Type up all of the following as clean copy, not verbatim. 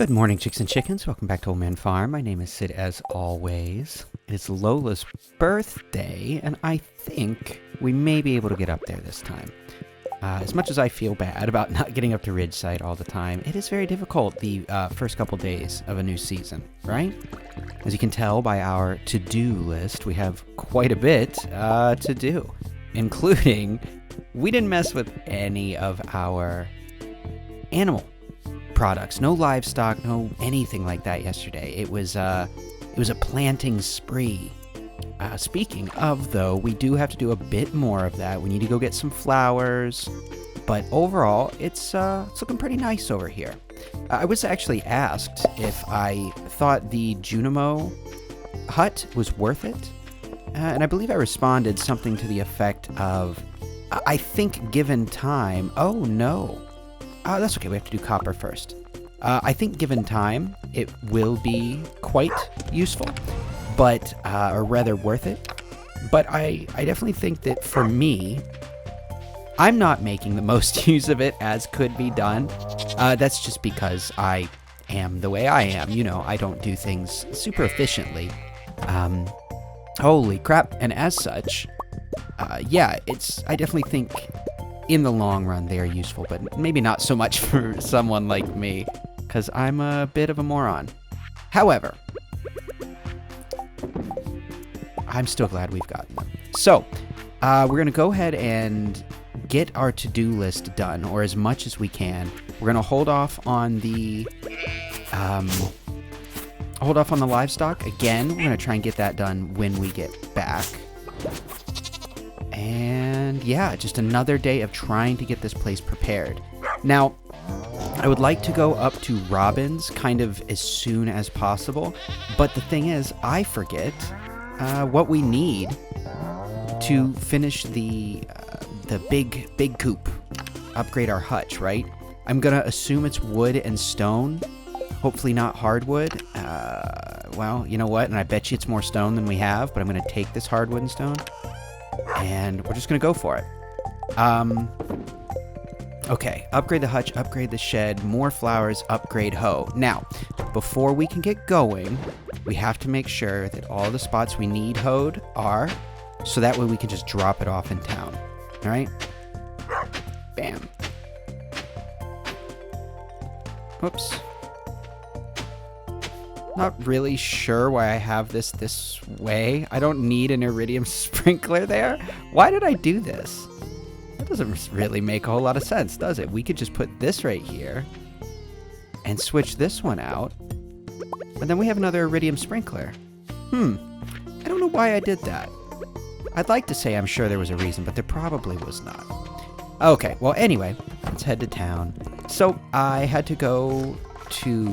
Good morning, chicks and chickens. Welcome back to Old Man Farm. My name is Sid, as always. It is Lola's birthday, and I think we may be able to get up there this time. As much as I feel bad about not getting up to Ridgeside all the time, it is very difficult the first couple days of a new season, right? As you can tell by our to-do list, we have quite a bit to do, including we didn't mess with any of our animal products. No livestock, no anything like that yesterday. It was a planting spree. Speaking of, though, we do have to do a bit more of that. We need to go get some flowers, but overall, it's looking pretty nice over here. I was actually asked if I thought the Junimo hut was worth it, and I believe I responded something to the effect of, I think given time, oh no. That's okay, we have to do copper first. I think given time, it will be quite useful, but, or rather worth it. But I definitely think that for me, I'm not making the most use of it as could be done. That's just because I am the way I am. You know, I don't do things super efficiently. Holy crap. And as such, yeah, I definitely think in the long run they are useful, but maybe not so much for someone like me, because I'm a bit of a moron. However, I'm still glad we've gotten them. So, we're going to go ahead and get our to-do list done, or as much as we can. We're going to hold off on the livestock. Again, we're going to try and get that done when we get back. And yeah, just another day of trying to get this place prepared. Now, I would like to go up to Robin's kind of as soon as possible, but the thing is, I forget what we need to finish the big coop, upgrade our hutch, right? I'm gonna assume it's wood and stone, hopefully not hardwood. Well, you know what, and I bet you it's more stone than we have, but I'm gonna take this hardwood and stone, and we're just gonna go for it. Okay, upgrade the hutch, upgrade the shed, more flowers, upgrade hoe. Now, before we can get going, we have to make sure that all the spots we need hoed are, so that way we can just drop it off in town. All right? Bam. Whoops. Not really sure why I have this way. I don't need an iridium sprinkler there. Why did I do this? That doesn't really make a whole lot of sense, does it? We could just put this right here and switch this one out, and then we have another iridium sprinkler. I don't know why I did that. I'd like to say I'm sure there was a reason, but there probably was not. Okay, well, anyway, let's head to town. So I had to go to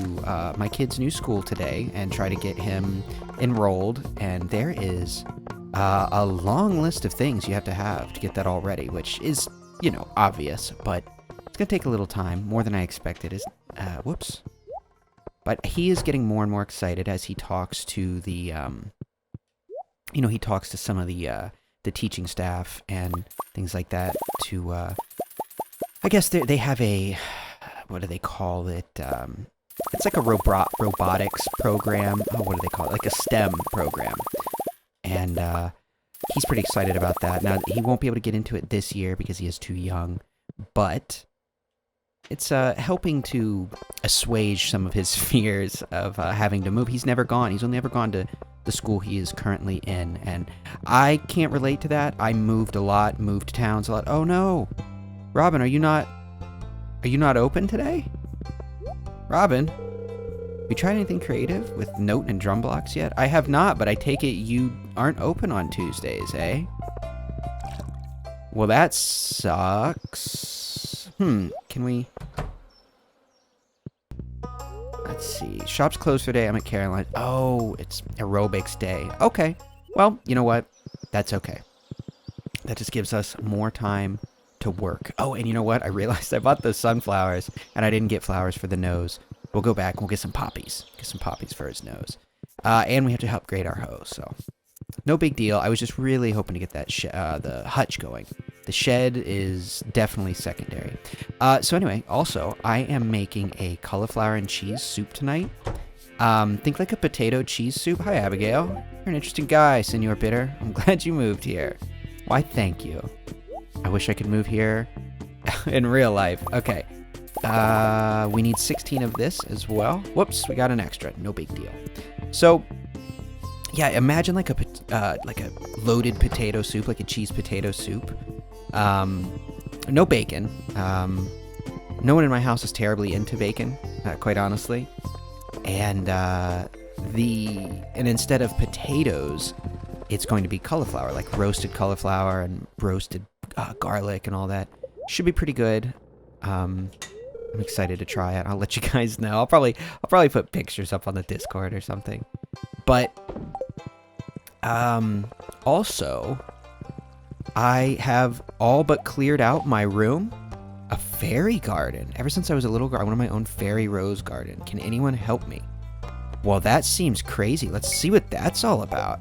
my kid's new school today and try to get him enrolled, and there is a long list of things you have to get that all ready, which is, you know, obvious, but it's gonna take a little time, more than I expected. Whoops. But he is getting more and more excited as he talks to the, you know, he talks to some of the teaching staff and things like that to, I guess they have a, what do they call it? It's like a robotics program. Oh, what do they call it? Like a STEM program. And he's pretty excited about that. Now, he won't be able to get into it this year because he is too young, but it's helping to assuage some of his fears of having to move. He's only ever gone to the school he is currently in, and I can't relate to that. I moved a lot, moved towns a lot. Oh no! Robin, are you not open today? Robin? You tried anything creative with note and drum blocks yet? I have not, but I take it you aren't open on Tuesdays, eh? Well, that sucks. Can we... Let's see. Shop's closed for the day. I'm at Caroline. Oh, it's aerobics day. Okay. Well, you know what? That's okay. That just gives us more time to work. Oh, and you know what? I realized I bought those sunflowers, and I didn't get flowers for the nose. We'll go back and we'll get some poppies. Get some poppies for his nose. And we have to upgrade our hoe, so no big deal. I was just really hoping to get that the hutch going. The shed is definitely secondary. So anyway, also, I am making a cauliflower and cheese soup tonight. Think like a potato cheese soup. Hi, Abigail. You're an interesting guy, Senor Bitter. I'm glad you moved here. Why, thank you. I wish I could move here in real life. Okay. We need 16 of this as well. Whoops, we got an extra. No big deal. So, yeah, imagine like a loaded potato soup, like a cheese potato soup. No bacon. No one in my house is terribly into bacon, quite honestly. And instead of potatoes, it's going to be cauliflower, like roasted cauliflower and roasted garlic and all that. Should be pretty good. I'm excited to try it. I'll let you guys know. I'll probably put pictures up on the Discord or something. But also, I have all but cleared out my room. A fairy garden. Ever since I was a little girl, I wanted my own fairy rose garden. Can anyone help me? Well, that seems crazy. Let's see what that's all about.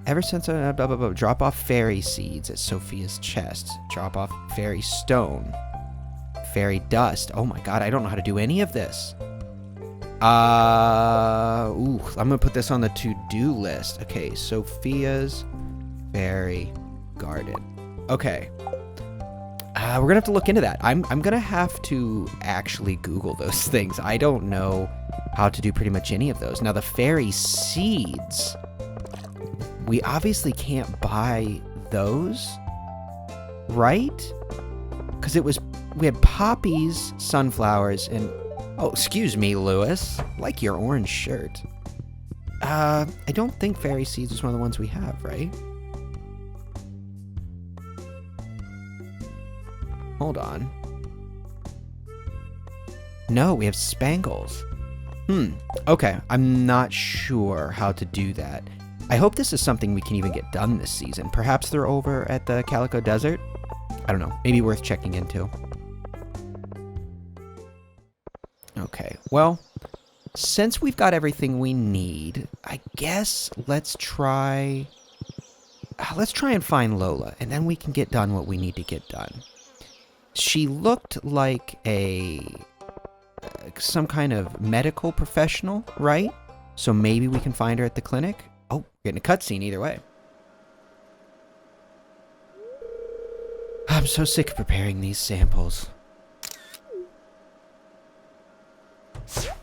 Ever since drop off fairy seeds at Sophia's chest. Drop off fairy stone. Fairy dust. Oh my god, I don't know how to do any of this. I'm gonna put this on the to-do list. Okay, Sophia's fairy garden. Okay. We're gonna have to look into that. I'm gonna have to actually Google those things. I don't know how to do pretty much any of those. Now, the fairy seeds, we obviously can't buy those, right? Because we had poppies, sunflowers, and... Oh, excuse me, Lewis. I like your orange shirt. I don't think fairy seeds is one of the ones we have, right? Hold on. No, we have spangles. Okay. I'm not sure how to do that. I hope this is something we can even get done this season. Perhaps they're over at the Calico Desert? I don't know. Maybe worth checking into. Okay. Well, since we've got everything we need, I guess let's try and find Lola, and then we can get done what we need to get done. She looked like some kind of medical professional, right? So maybe we can find her at the clinic. Oh, we're getting a cutscene either way. I'm so sick of preparing these samples.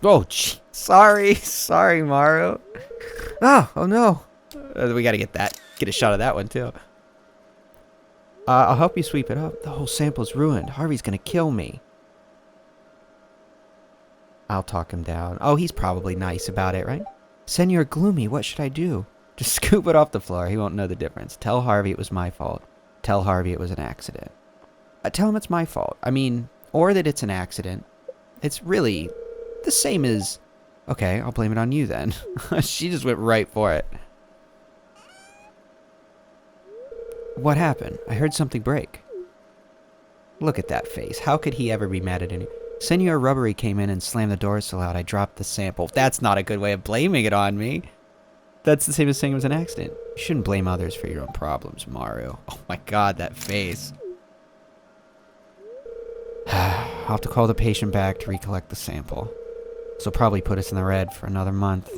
Oh, gee. Sorry, Maru. Oh no. We gotta get a shot of that one too. I'll help you sweep it up. The whole sample's ruined. Harvey's gonna kill me. I'll talk him down. Oh, he's probably nice about it, right? Senor Gloomy, what should I do? Just scoop it off the floor. He won't know the difference. Tell Harvey it was my fault. Tell Harvey it was an accident. Tell him it's my fault. I mean, or that it's an accident. It's really the same as... Okay, I'll blame it on you then. She just went right for it. What happened? I heard something break. Look at that face. How could he ever be mad at any... Senor Rubbery came in and slammed the door so loud I dropped the sample. That's not a good way of blaming it on me. That's the same as saying it was an accident. You shouldn't blame others for your own problems, Maru. Oh my god, that face. I'll have to call the patient back to recollect the sample. This will probably put us in the red for another month.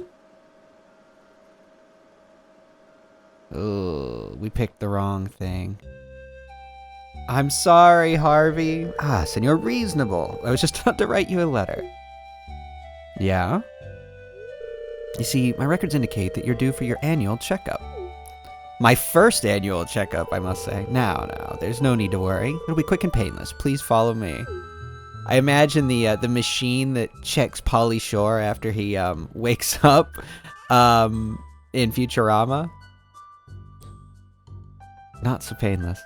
Ugh, we picked the wrong thing. I'm sorry, Harvey. Ah, Senor Reasonable. I was just about to write you a letter. Yeah? You see, my records indicate that you're due for your annual checkup. My first annual checkup, I must say. No, there's no need to worry. It'll be quick and painless. Please follow me. I imagine the machine that checks Pauly Shore after he wakes up in Futurama. Not so painless.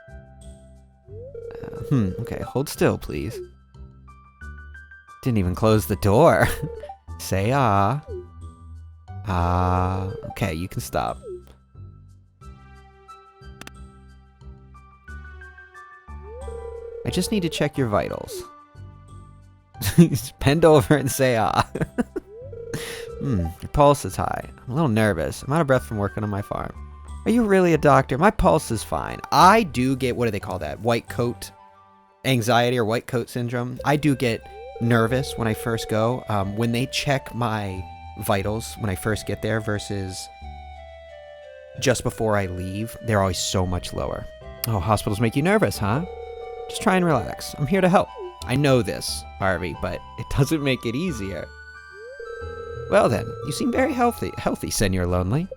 Okay, hold still, please. Didn't even close the door. Say ah. Ah. Okay, you can stop. I just need to check your vitals. Just bend over and say ah. Your pulse is high. I'm a little nervous. I'm out of breath from working on my farm. Are you really a doctor? My pulse is fine. I do get, what do they call that? White coat anxiety or white coat syndrome. I do get nervous when I first go. When they check my vitals when I first get there versus just before I leave, they're always so much lower. Oh, hospitals make you nervous, huh? Just try and relax. I'm here to help. I know this, Harvey, but it doesn't make it easier. Well then, you seem very healthy, Senor Lonely.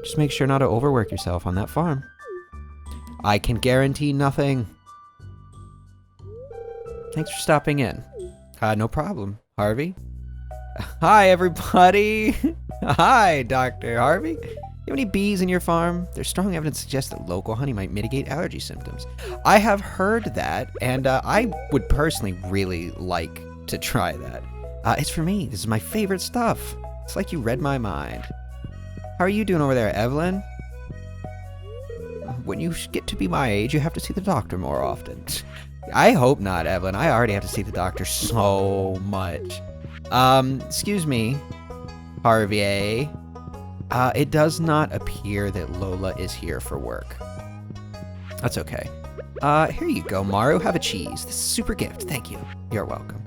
Just make sure not to overwork yourself on that farm. I can guarantee nothing. Thanks for stopping in. No problem, Harvey. Hi, everybody. Hi, Dr. Harvey. You have any bees in your farm? There's strong evidence to suggest that local honey might mitigate allergy symptoms. I have heard that, and I would personally really like to try that. It's for me. This is my favorite stuff. It's like you read my mind. How are you doing over there, Evelyn? When you get to be my age, you have to see the doctor more often. I hope not, Evelyn. I already have to see the doctor so much. Excuse me, Harvey. It does not appear that Lola is here for work. That's okay. Here you go, Maru. Have a cheese. This is a super gift. Thank you. You're welcome.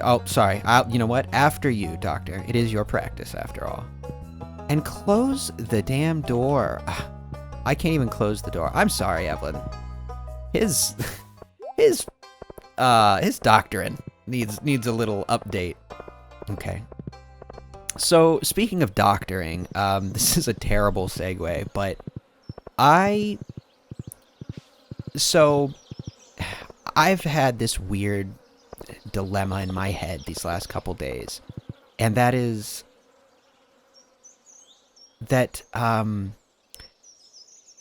Oh, sorry. You know what? After you, doctor. It is your practice, after all. And close the damn door. I can't even close the door. I'm sorry, Evelyn. His doctrine needs a little update. Okay. So, speaking of doctoring, this is a terrible segue, but I've had this weird dilemma in my head these last couple days, and that is that,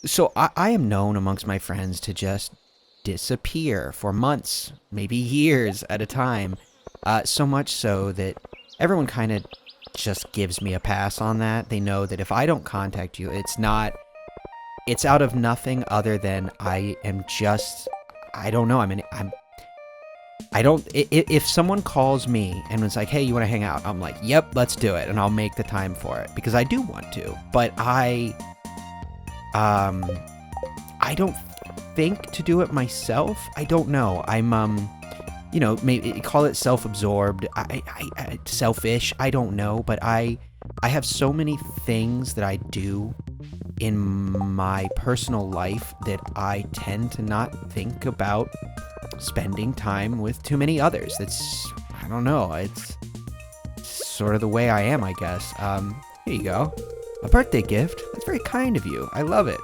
so I am known amongst my friends to just disappear for months, maybe years at a time, so much so that everyone kind of just gives me a pass on that. They know that if I don't contact you, it's out of nothing other than I don't know. If someone calls me and was like, hey, you want to hang out? I'm like, yep, let's do it. And I'll make the time for it because I do want to, but I don't think to do it myself. I don't know. I'm, maybe call it self-absorbed, I selfish, I don't know, but I have so many things that I do in my personal life that I tend to not think about spending time with too many others. I don't know, it's sort of the way I am, I guess. Here you go. A birthday gift? That's very kind of you. I love it.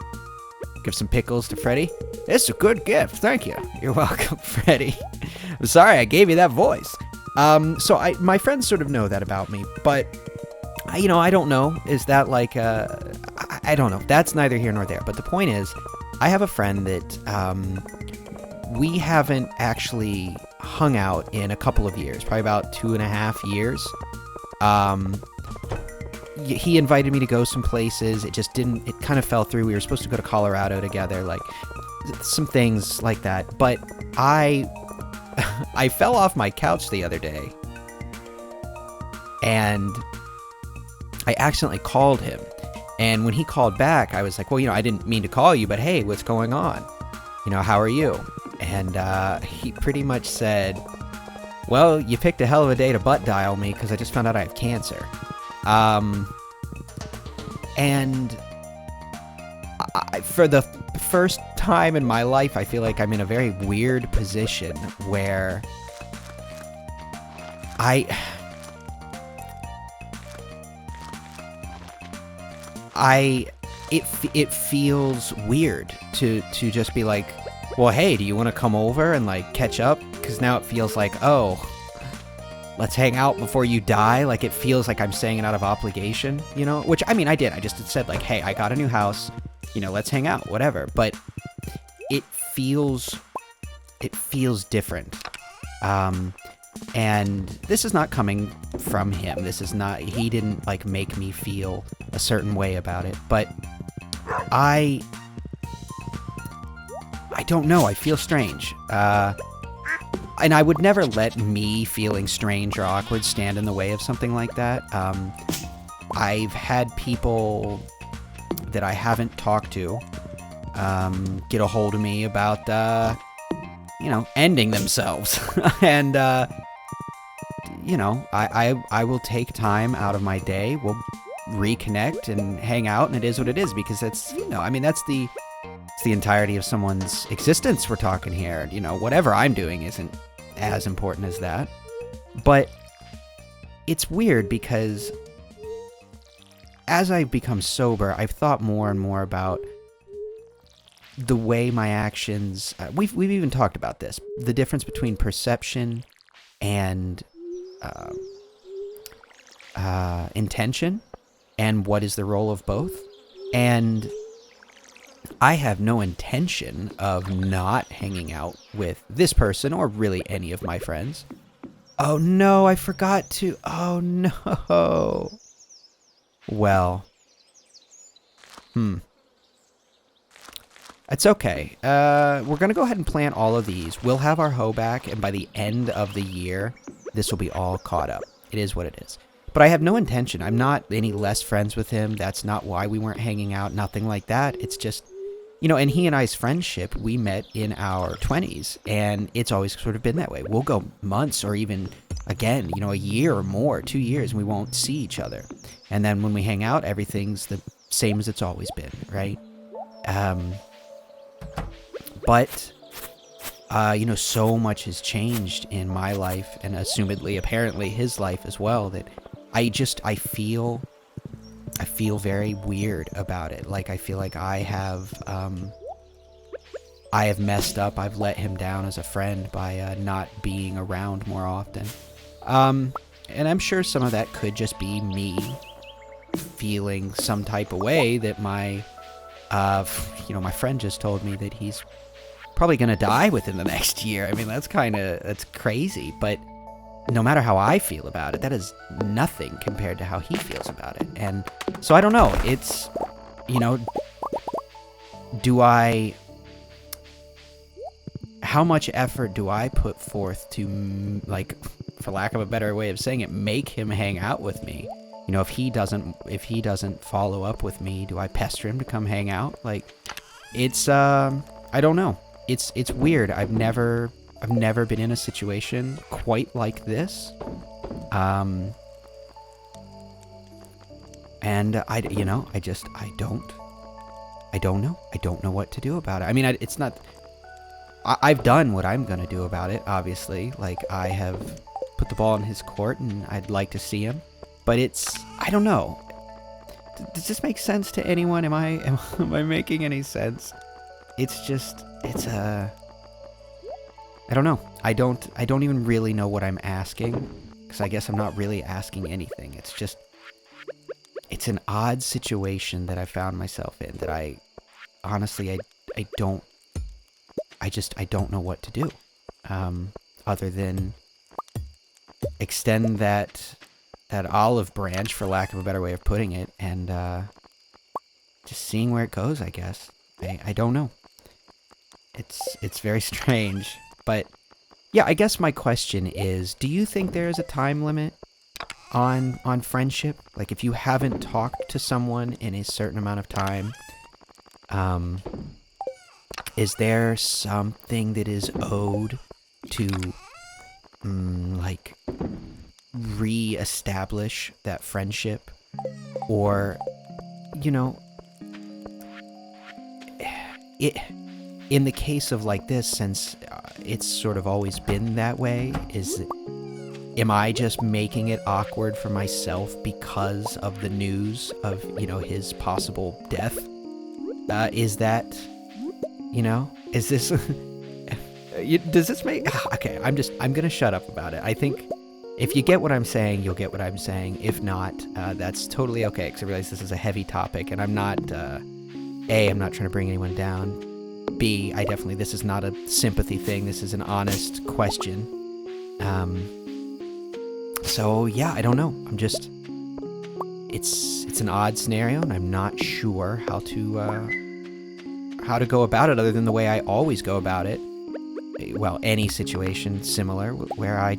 Give some pickles to Freddy. It's a good gift. Thank you. You're welcome, Freddy. I'm sorry I gave you that voice. So my friends sort of know that about me, but I don't know. Is that like I don't know. That's neither here nor there. But the point is, I have a friend that we haven't actually hung out in a couple of years, probably about 2.5 years. He invited me to go some places. It kind of fell through. We were supposed to go to Colorado together, like some things like that. But I fell off my couch the other day and I accidentally called him. And when he called back, I was like, well, I didn't mean to call you, but hey, what's going on? How are you? And he pretty much said, well, you picked a hell of a day to butt dial me because I just found out I have cancer. And for the first time in my life, I feel like I'm in a very weird position where it feels weird to just be like, well, hey, do you want to come over and like catch up? Because now it feels like, oh, let's hang out before you die. Like, it feels like I'm saying it out of obligation, which, I did. I just said, like, hey, I got a new house, let's hang out, whatever. But it feels different. And this is not coming from him. He didn't, like, make me feel a certain way about it. But I don't know. I feel strange. And I would never let me feeling strange or awkward stand in the way of something like that. I've had people that I haven't talked to get a hold of me about, ending themselves. And, I will take time out of my day. We'll reconnect and hang out, and it is what it is, because it's the entirety of someone's existence we're talking here. Whatever I'm doing isn't as important as that. But it's weird because as I've become sober, I've thought more and more about the way my actions... we've even talked about this. The difference between perception and intention, and what is the role of both. And I have no intention of not hanging out with this person or really any of my friends. Oh no, I forgot to... Oh no. Well. It's okay. We're going to go ahead and plant all of these. We'll have our hoe back, and by the end of the year, this will be all caught up. It is what it is. But I have no intention. I'm not any less friends with him. That's not why we weren't hanging out. Nothing like that. It's just... and he and I's friendship, we met in our 20s, and it's always sort of been that way. We'll go months or even, again, a year or more, 2 years, and we won't see each other. And then when we hang out, everything's the same as it's always been, right? But, so much has changed in my life, and assumedly, apparently, his life as well, that I feel very weird about it. Like, I feel like I have messed up. I've let him down as a friend by not being around more often. And I'm sure some of that could just be me feeling some type of way that my friend just told me that he's probably going to die within the next year. I mean, that's crazy. But no matter how I feel about it, that is nothing compared to how he feels about it. And so I don't know. It's, how much effort do I put forth to, for lack of a better way of saying it, make him hang out with me? If he doesn't follow up with me, do I pester him to come hang out? It's, I don't know. It's weird. I've never been in a situation quite like this. And I don't know. I don't know what to do about it. I mean, it's not, I've done what I'm going to do about it, obviously. I have put the ball in his court, and I'd like to see him. But I don't know. Does this make sense to anyone? Am I making any sense? I don't know. I don't even really know what I'm asking, because I guess I'm not really asking anything. It's an odd situation that I found myself in that I don't know what to do, other than extend that olive branch, for lack of a better way of putting it, and just seeing where it goes, I guess. I don't know. It's very strange. But yeah, I guess my question is, do you think there is a time limit on friendship? Like, if you haven't talked to someone in a certain amount of time, is there something that is owed to re-establish that friendship? Or, in the case of this, since it's sort of always been that way, am I just making it awkward for myself because of the news of, his possible death? Is that, is this, does this make, okay, I'm gonna shut up about it. I think if you get what I'm saying, you'll get what I'm saying. If not, that's totally okay, because I realize this is a heavy topic, and I'm not, A, I'm not trying to bring anyone down. B, this is not a sympathy thing. This is an honest question. So yeah, I don't know. It's an odd scenario, and I'm not sure how to go about it other than the way I always go about it. Well, any situation similar where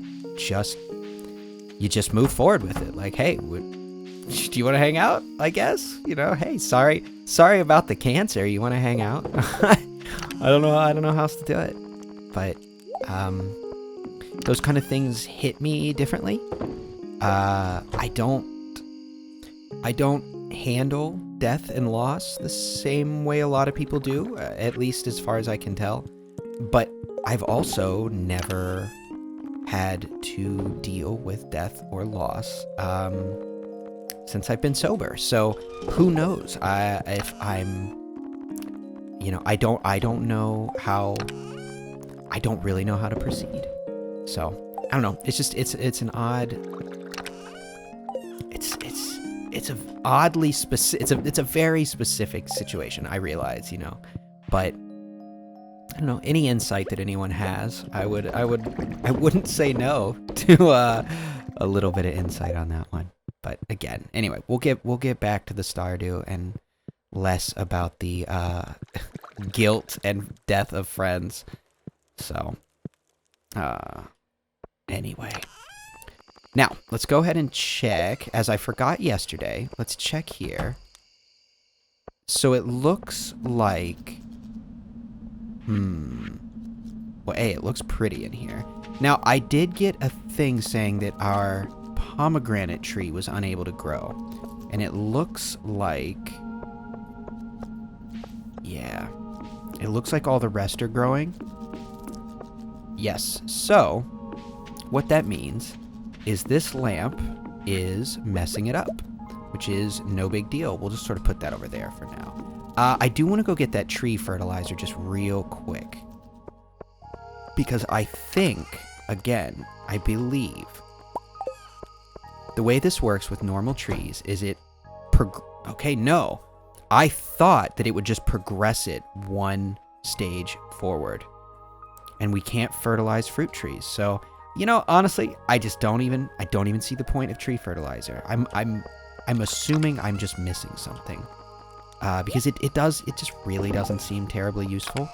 you just move forward with it. Like, hey, do you want to hang out? I guess, hey, sorry Sorry about the cancer. You want to hang out? I don't know how else to do it. But those kind of things hit me differently. I don't handle death and loss the same way a lot of people do, at least as far as I can tell. But I've also never had to deal with death or loss since I've been sober. So who knows? If I'm, I don't know how. I don't really know how to proceed. So I don't know. It's just it's an odd. It's a oddly specific. It's a very specific situation. I realize, but. I don't know, any insight that anyone has, I wouldn't say no to a little bit of insight on that one. But again, anyway, we'll get back to the Stardew and less about the guilt and death of friends. So, anyway. Now, let's go ahead and check, as I forgot yesterday, let's check here. So it looks like well, it looks pretty in here. Now, I did get a thing saying that our pomegranate tree was unable to grow. And it looks like... Yeah. It looks like all the rest are growing. Yes. So, what that means is this lamp is messing it up. Which is no big deal. We'll just sort of put that over there for now. I do want to go get that tree fertilizer just real quick. Because I think, again, I believe, the way this works with normal trees is it... Okay, no. I thought that it would just progress it one stage forward. And we can't fertilize fruit trees. So, honestly, I don't even see the point of tree fertilizer. I'm assuming I'm just missing something. Because it just really doesn't seem terribly useful.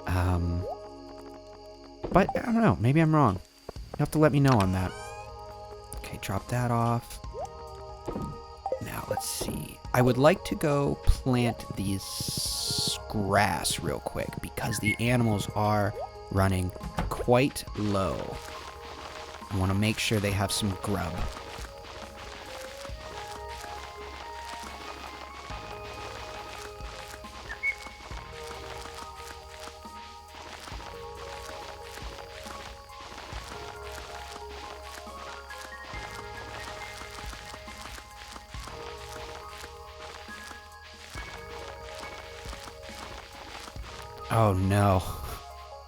But I don't know, maybe I'm wrong. You'll have to let me know on that. Okay, drop that off. Now, let's see. I would like to go plant these grass real quick because the animals are running quite low. I want to make sure they have some grub. Oh no.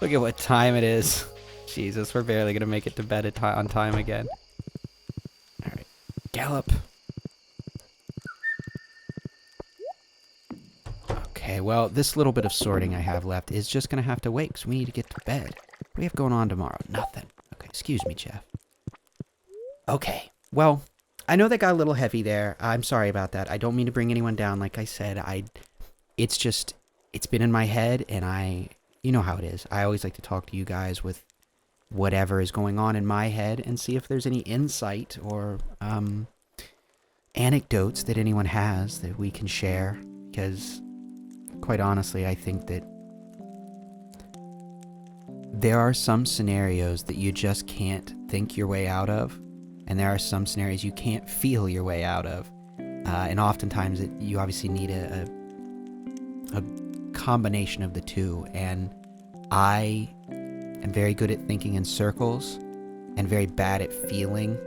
Look at what time it is. Jesus, we're barely gonna make it to bed on time again. Alright. Gallop. Okay, well, this little bit of sorting I have left is just gonna have to wait, because we need to get to bed. What do we have going on tomorrow? Nothing. Okay, excuse me, Jeff. Okay, well, I know that got a little heavy there. I'm sorry about that. I don't mean to bring anyone down. Like I said, it's been in my head, and you know how it is. I always like to talk to you guys with whatever is going on in my head and see if there's any insight or anecdotes that anyone has that we can share. Because, quite honestly, I think that there are some scenarios that you just can't think your way out of, and there are some scenarios you can't feel your way out of. And oftentimes, you obviously need a combination of the two, and I am very good at thinking in circles and very bad at feeling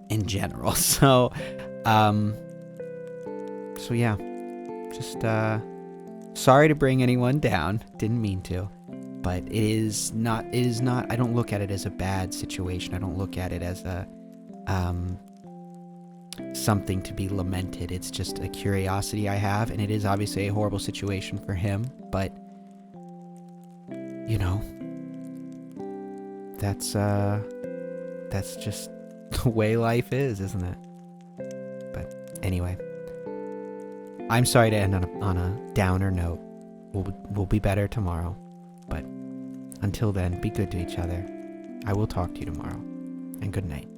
in general. So yeah, just sorry to bring anyone down. Didn't mean to, but it is not, I don't look at it as a bad situation. I don't look at it as a something to be lamented. It's just a curiosity I have, and it is obviously a horrible situation for him, but that's just the way life is, isn't it? But anyway, I'm sorry to end on a downer note. We'll be better tomorrow, but until then, be good to each other. I will talk to you tomorrow, and good night.